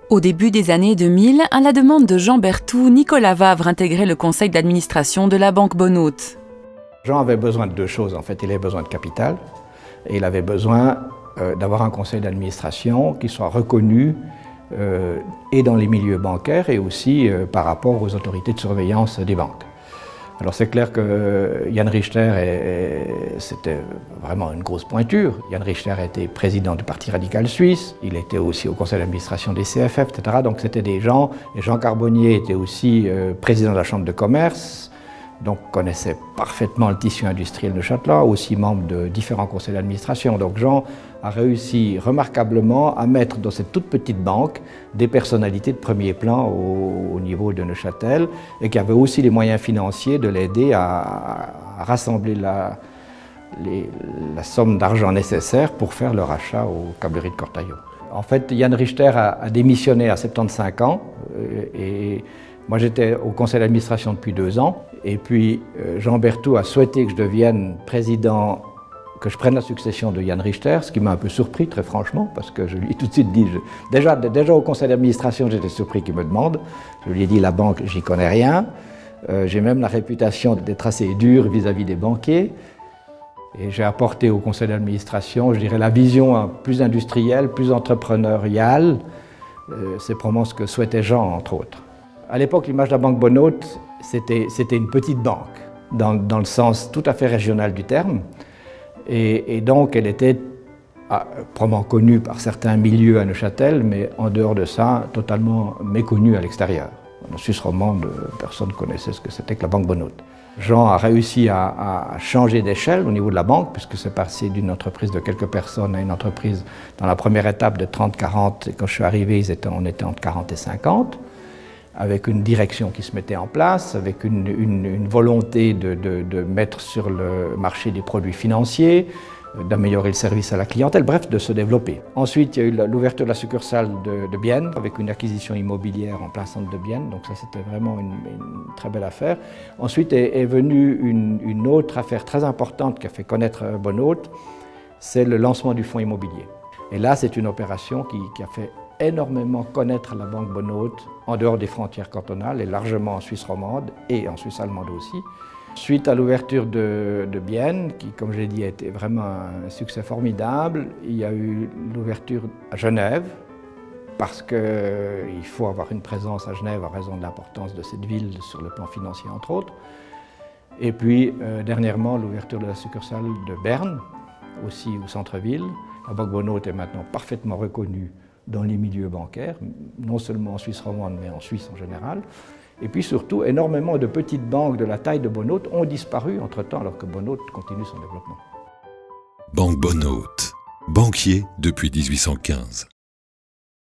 Au début des années 2000, à la demande de Jean Berthoud, Nicolas Vavre intégrait le conseil d'administration de la Banque Bonnaute. Jean avait besoin de deux choses, en fait. Il avait besoin de capital et il avait besoin d'avoir un conseil d'administration qui soit reconnu et dans les milieux bancaires et aussi par rapport aux autorités de surveillance des banques. Alors c'est clair que Jan Richter, c'était vraiment une grosse pointure. Jan Richter était président du Parti radical suisse, il était aussi au conseil d'administration des CFF, etc. Donc c'était des gens, et Jean Carbonnier était aussi président de la Chambre de commerce, donc connaissait parfaitement le tissu industriel de Châtelain, aussi membre de différents conseils d'administration. Donc Jean a réussi remarquablement à mettre dans cette toute petite banque des personnalités de premier plan au niveau de Neuchâtel et qui avaient aussi les moyens financiers de l'aider à rassembler la somme d'argent nécessaire pour faire le rachat aux câbleries de Cortaillot. En fait, Jan Richter a démissionné à 75 ans et moi j'étais au conseil d'administration depuis 2 ans et puis Jean Berthoud a souhaité que je devienne président, que je prenne la succession de Jan Richter, ce qui m'a un peu surpris très franchement parce que je lui ai tout de suite dit, déjà au conseil d'administration j'étais surpris qu'il me demande, je lui ai dit la banque j'y connais rien, j'ai même la réputation d'être assez dur vis-à-vis des banquiers. Et j'ai apporté au conseil d'administration, je dirais, la vision plus industrielle, plus entrepreneuriale. C'est probablement ce que souhaitait Jean, entre autres. À l'époque, l'image de la Banque Bonnaute, c'était une petite banque, dans le sens tout à fait régional du terme. Et donc, elle était probablement connue par certains milieux à Neuchâtel, mais en dehors de ça, totalement méconnue à l'extérieur. En Suisse romande, personne ne connaissait ce que c'était que la Banque Bonnaute. Jean a réussi à changer d'échelle au niveau de la banque, puisque c'est passé d'une entreprise de quelques personnes à une entreprise dans la première étape de 30-40. Quand je suis arrivé, on était entre 40 et 50, avec une direction qui se mettait en place, avec une volonté de mettre sur le marché des produits financiers, d'améliorer le service à la clientèle, bref, de se développer. Ensuite, il y a eu l'ouverture de la succursale de Bienne, avec une acquisition immobilière en plein centre de Bienne, donc ça c'était vraiment une très belle affaire. Ensuite est venue une autre affaire très importante qui a fait connaître Bonnaute, c'est le lancement du fonds immobilier. Et là, c'est une opération qui a fait énormément connaître la Banque Bonnaute en dehors des frontières cantonales et largement en Suisse romande et en Suisse allemande aussi. Suite à l'ouverture de Bienne, qui, comme je l'ai dit, a été vraiment un succès formidable, il y a eu l'ouverture à Genève, parce qu'il faut avoir une présence à Genève à raison de l'importance de cette ville sur le plan financier, entre autres. Et puis, dernièrement, l'ouverture de la succursale de Berne, aussi au centre-ville. La Banque Bonnaute est maintenant parfaitement reconnue dans les milieux bancaires, non seulement en Suisse romande, mais en Suisse en général. Et puis surtout, énormément de petites banques de la taille de Bonnaute ont disparu entre-temps, alors que Bonnaute continue son développement. Banque Bonnaute, banquier depuis 1815.